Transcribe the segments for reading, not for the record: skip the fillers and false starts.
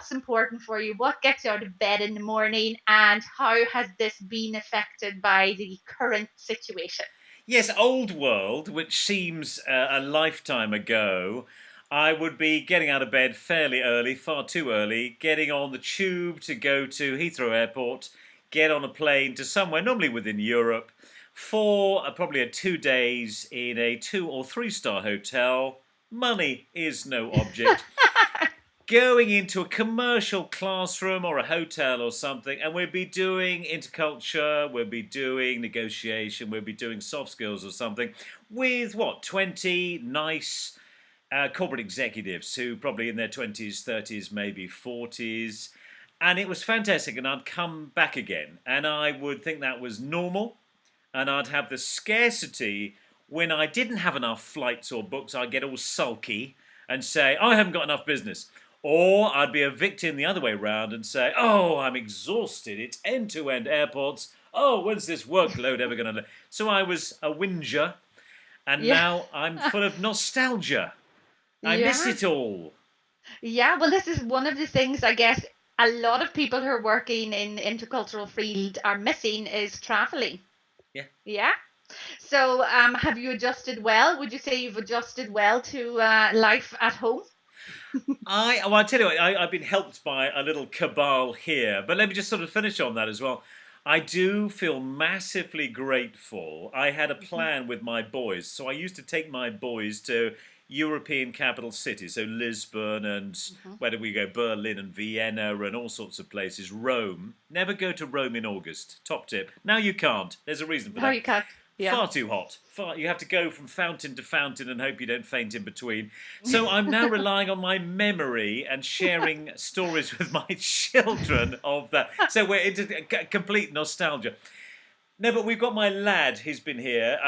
what's important for you, what gets you out of bed in the morning, and how has this been affected by the current situation? Yes, old world, which seems a lifetime ago. I would be getting out of bed fairly early, far too early, getting on the tube to go to Heathrow Airport, get on a plane to somewhere, normally within Europe, for probably 2 days in a 2 or 3 star hotel. Money is no object. Going into a commercial classroom or a hotel or something, and we'll be doing interculture, we'll be doing negotiation, we'll be doing soft skills or something with what, 20 nice corporate executives who probably in their 20s, 30s, maybe 40s. And it was fantastic. And I'd come back again, and I would think that was normal. And I'd have the scarcity when I didn't have enough flights or books, I'd get all sulky and say, oh, I haven't got enough business. Or I'd be a victim the other way round and say, oh, I'm exhausted. It's end to end airports. Oh, when's this workload ever going to. So I was a whinger, and Yeah. now I'm full of nostalgia. I miss Yeah. it all. Yeah. Well, this is one of the things I guess a lot of people who are working in the intercultural field are missing is traveling. Yeah. Yeah. So, have you adjusted well? Would you say you've adjusted well to life at home? I tell you what, I've been helped by a little cabal here, but let me just sort of finish on that as well. I do feel massively grateful. I had a Mhm, plan with my boys, so I used to take my boys to European capital cities, so Lisbon and mhm. where did we go? Berlin and Vienna and all sorts of places. Rome. Never go to Rome in August. Top tip. Now you can't. There's a reason for No, that. you can't. Yeah. Far too hot. You have to go from fountain to fountain and hope you don't faint in between. So I'm now relying on my memory and sharing stories with my children of that. So we're into complete nostalgia. No, but we've got my lad who's been here.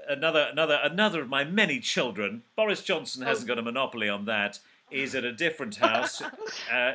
Another of my many children. Boris Johnson Oh. hasn't got a monopoly on that. Is at a different house,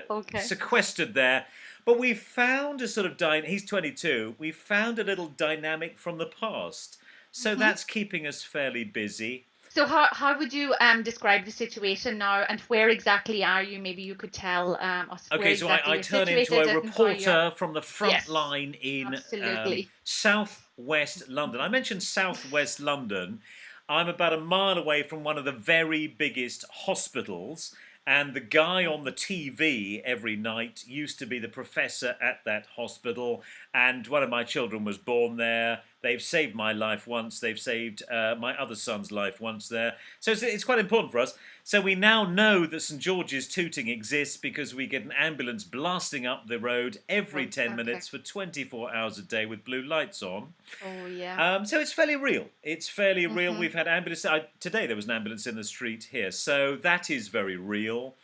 Okay. sequestered there. But we found a sort of he's 22. We found a little dynamic from the past, so Mhm. that's keeping us fairly busy. So how would you describe the situation now, and where exactly are you? Maybe you could tell us where Okay, so I, exactly I you're turn into situated a and how you are. reporter from the front Yes, line in absolutely. southwest London. I mentioned southwest London. I'm about a mile away from one of the very biggest hospitals, and the guy on the TV every night used to be the professor at that hospital, and one of my children was born there. They've saved my life once. They've saved my other son's life once there. So it's quite important for us. So we now know that St George's Tooting exists because we get an ambulance blasting up the road every Right. 10 Okay. minutes for 24 hours a day with blue lights on. Oh yeah. So it's fairly real. It's fairly real. Mhm. We've had ambulance. Today there was an ambulance in the street here. So that is very real.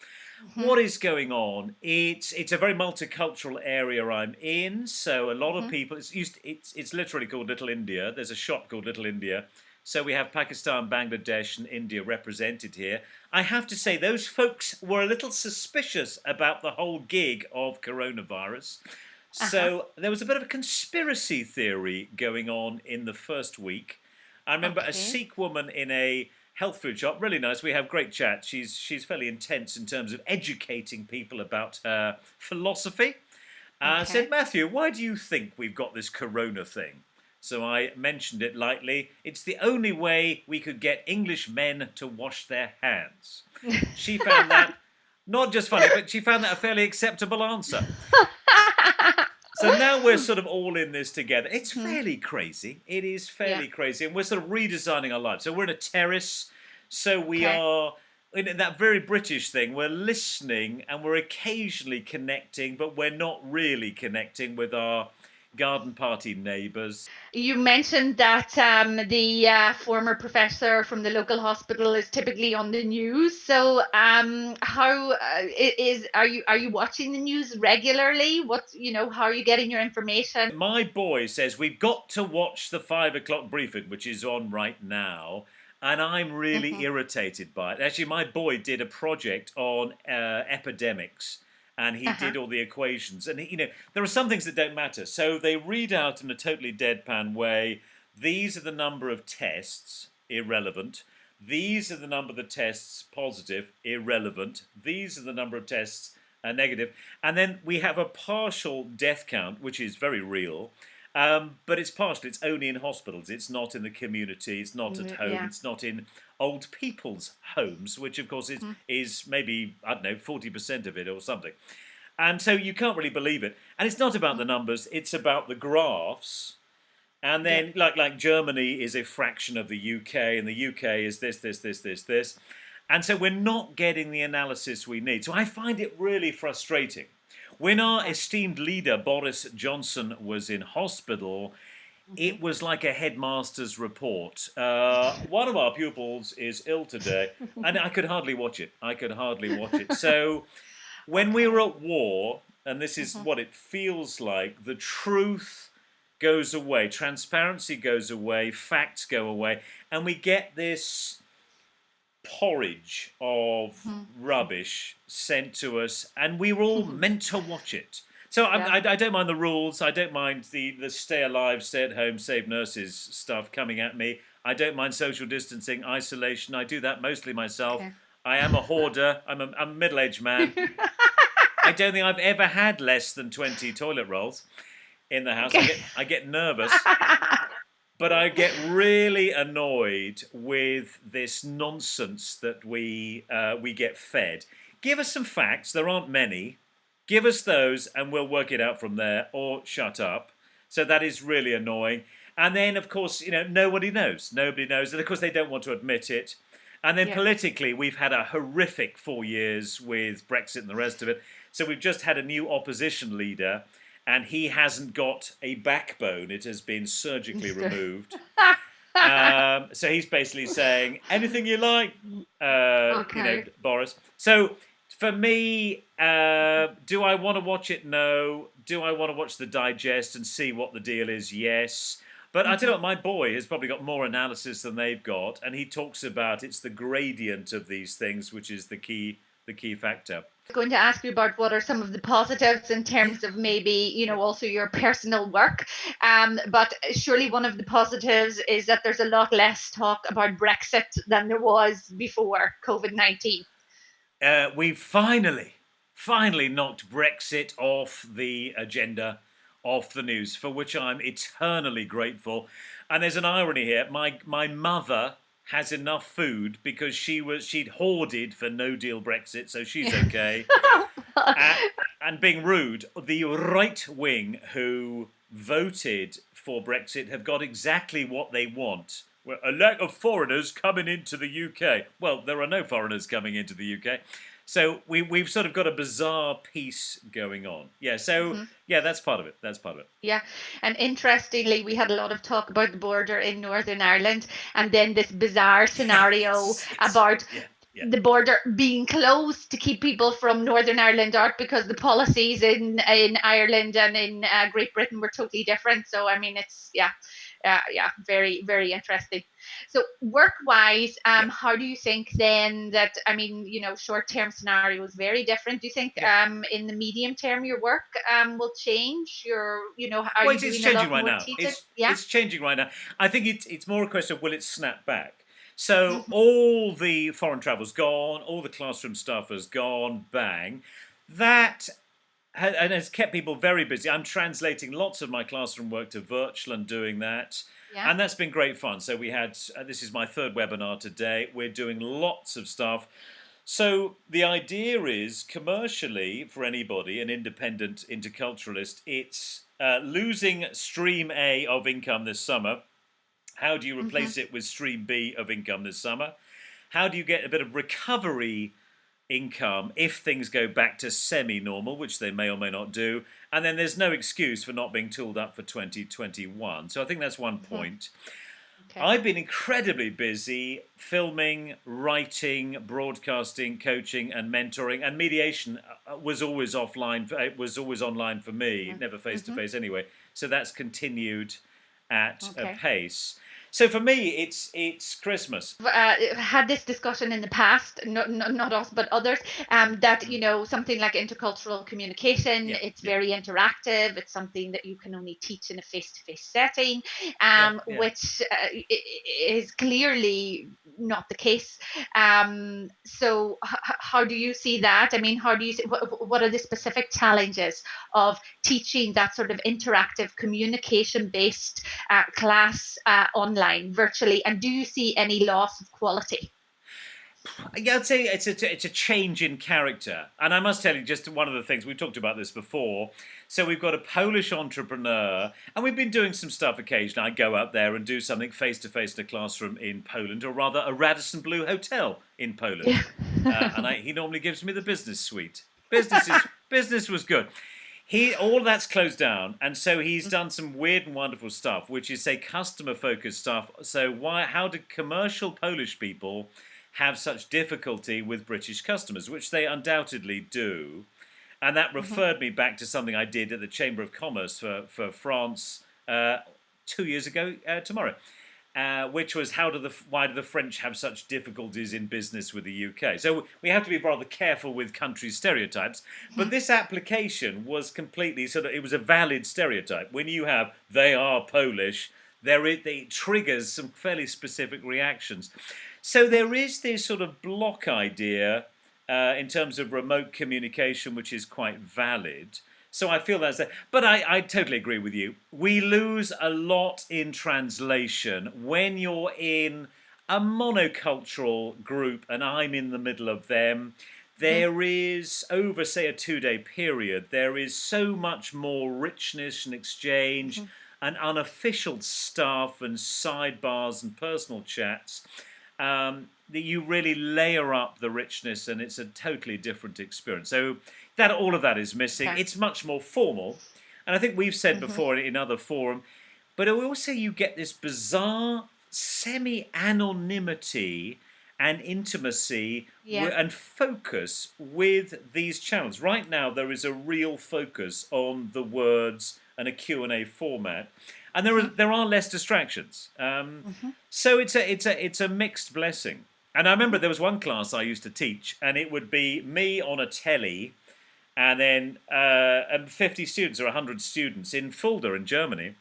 Mhm. What is going on? It's a very multicultural area I'm in, so a lot of Mhm. people. It's literally called Little India. There's a shop called Little India, so we have Pakistan, Bangladesh, and India represented here. I have to say those folks were a little suspicious about the whole gig of coronavirus. Uh huh. So there was a bit of a conspiracy theory going on in the first week. I remember a Okay. Sikh woman in a health food shop, really nice. We have great chat. She's fairly intense in terms of educating people about her philosophy. Said, Okay. Matthew, why do you think we've got this corona thing? So I mentioned it lightly. It's the only way we could get English men to wash their hands. She found that not just funny, but she found that a fairly acceptable answer. So now we're sort of all in this together. It's Mhm. fairly crazy. It is Yeah. fairly crazy. And we're sort of redesigning our lives. So we're in a terrace. So we Okay. are in that very British thing. We're listening and we're occasionally connecting, but we're not really connecting with our garden party neighbours. You mentioned that the former professor from the local hospital is typically on the news. So, how are you watching the news regularly? How are you getting your information? My boy says we've got to watch the 5 o'clock briefing, which is on right now. And I'm really Hmm. irritated by it. Actually, my boy did a project on epidemics, and he Uh-huh. did all the equations. And there are some things that don't matter. So they read out in a totally deadpan way. These are the number of tests, irrelevant. These are the number of the tests, positive, irrelevant. These are the number of tests negative. And then we have a partial death count, which is very real. But it's partial. It's only in hospitals. It's not in the community. It's not at home. Yeah. It's not in old people's homes, which of course is maybe, I don't know, 40% of it or something. And so you can't really believe it. And it's not about the numbers. It's about the graphs. And then, like Germany is a fraction of the UK, and the UK is this. And so we're not getting the analysis we need. So I find it really frustrating. When our esteemed leader, Boris Johnson, was in hospital, it was like a headmaster's report. One of our pupils is ill today. And I could hardly watch it. So when we were at war, and this is what it feels like, the truth goes away, transparency goes away, facts go away, and we get this porridge of rubbish sent to us, and we were all meant to watch it. So I don't mind the rules. I don't mind the stay alive, stay at home, save nurses stuff coming at me. I don't mind social distancing, isolation. I do that mostly myself. Okay. I am a hoarder. I'm a middle-aged man. I don't think I've ever had less than 20 toilet rolls in the house. I get nervous. But I get really annoyed with this nonsense that we get fed. Give us some facts. There aren't many. Give us those and we'll work it out from there, or shut up. So that is really annoying. And then, of course, nobody knows. Nobody knows. And, of course, they don't want to admit it. And then politically, we've had a horrific 4 years with Brexit and the rest of it. So we've just had a new opposition leader, and he hasn't got a backbone. It has been surgically removed. So he's basically saying, anything you like, Boris. So for me, do I want to watch it? No. Do I want to watch the digest and see what the deal is? Yes. But I tell you what, my boy has probably got more analysis than they've got, and he talks about it's the gradient of these things which is the key factor. I was going to ask you about what are some of the positives in terms of maybe, also your personal work. But surely one of the positives is that there's a lot less talk about Brexit than there was before COVID-19. We've finally knocked Brexit off the agenda, off the news, for which I'm eternally grateful. And there's an irony here. My mother has enough food because she'd hoarded for no deal Brexit, so she's okay. And being rude, the right wing who voted for Brexit have got exactly what they want. Well, a lack of foreigners coming into the UK. Well, there are no foreigners coming into the UK. So we've sort of got a bizarre piece going on. Yeah, so that's part of it. Yeah, and interestingly, we had a lot of talk about the border in Northern Ireland, and then this bizarre scenario about the border being closed to keep people from Northern Ireland out because the policies in Ireland and in Great Britain were totally different. So, I mean, it's, very, very interesting. So work-wise, how do you think then that, short-term scenario is very different. Do you think in the medium term your work will change? It's changing right now. It's changing right now. I think it's more a question of will it snap back? So all the foreign travel's gone, all the classroom stuff has gone, bang. That and has kept people very busy. I'm translating lots of my classroom work to virtual and doing that. Yeah. And that's been great fun. So we had, this is my third webinar today. We're doing lots of stuff. So the idea is, commercially, for anybody, an independent interculturalist, it's losing stream A of income this summer. How do you replace it with stream B of income this summer? How do you get a bit of recovery income if things go back to semi-normal, which they may or may not do, and then there's no excuse for not being tooled up for 2021. So I think that's one point. Okay. I've been incredibly busy filming, writing, broadcasting, coaching, and mentoring, and mediation was always offline. It was always online for me, never face-to-face anyway. So that's continued at a pace. So for me, it's Christmas. Had this discussion in the past, not us but others, that something like intercultural communication, Yeah, it's yeah, very interactive. It's something that you can only teach in a face-to-face setting, yeah, yeah. which is clearly not the case. So how do you see that? I mean, how do you see, what are the specific challenges of teaching that sort of interactive communication-based class online, virtually, and do you see any loss of quality? Yeah, I'd say it's a change in character, and I must tell you, just one of the things we talked about this before. So we've got a Polish entrepreneur, and we've been doing some stuff occasionally. I go out there and do something face to face in a classroom in Poland, or rather, a Radisson Blue hotel in Yeah. Poland, and he normally gives me the business suite. Business was good. All of that's closed down, and so he's done some weird and wonderful stuff, which is say customer focused stuff. So how do commercial Polish people have such difficulty with British customers, which they undoubtedly do? And that referred me back to something I did at the Chamber of Commerce for France 2 years ago tomorrow, which was why do the French have such difficulties in business with the UK? So we have to be rather careful with country stereotypes. But this application was completely so that it was a valid stereotype. When you have they are Polish, it triggers some fairly specific reactions. So there is this sort of block idea in terms of remote communication, which is quite valid. So I feel that's that. But I totally agree with you. We lose a lot in translation when you're in a monocultural group and I'm in the middle of them. There is, over, say, a 2-day period, there is so much more richness and exchange and unofficial stuff and sidebars and personal chats that you really layer up the richness, and it's a totally different experience. So that all of that is missing. Okay. It's much more formal, and I think we've said before in other forum, but also you get this bizarre semi-anonymity and intimacy and focus with these channels. Right now, there is a real focus on the words and a Q&A format, and there are less distractions. So it's a mixed blessing. And I remember there was one class I used to teach, and it would be me on a telly, and then 50 students or 100 students in Fulda in Germany,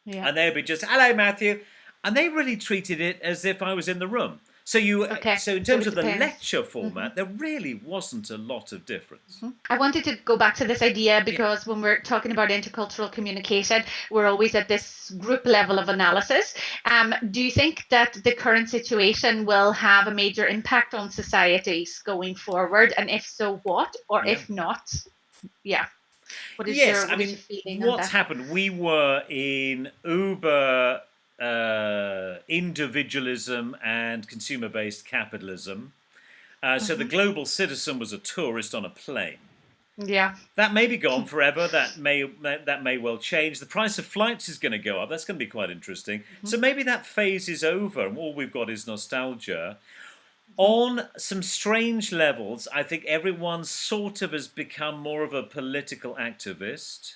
and they'd be just, hello, Matthew. And they really treated it as if I was in the room. So so in terms of the lecture format, there really wasn't a lot of difference. I wanted to go back to this idea because when we're talking about intercultural communication, we're always at this group level of analysis. Do you think that the current situation will have a major impact on societies going forward? And if so, what? Or if not, what is your feeling on what's that? happened? We were in Uber individualism and consumer-based capitalism. So the global citizen was a tourist on a plane. Yeah. That may be gone forever. That may well change. The price of flights is going to go up. That's going to be quite interesting. So maybe that phase is over, and all we've got is nostalgia. On some strange levels, I think everyone sort of has become more of a political activist.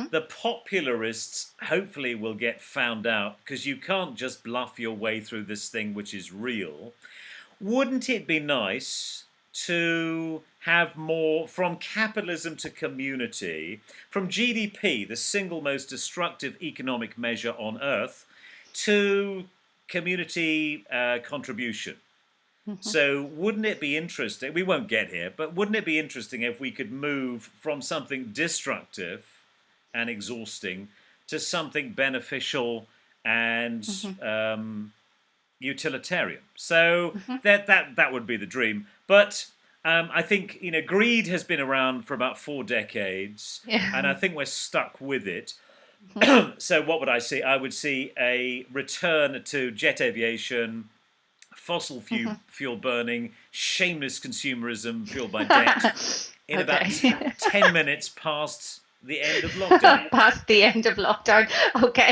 The popularists hopefully will get found out, because you can't just bluff your way through this thing which is real. Wouldn't it be nice to have more from capitalism to community, from GDP, the single most destructive economic measure on earth, to community contribution? So wouldn't it be interesting, we won't get here, but wouldn't it be interesting if we could move from something destructive and exhausting to something beneficial and utilitarian? So that would be the dream. But I think greed has been around for about 4 decades, and I think we're stuck with it. So what would I see? I would see a return to jet aviation, fossil fuel burning, shameless consumerism fueled by debt in about 10 minutes past the end of lockdown. Past the end of lockdown. Okay.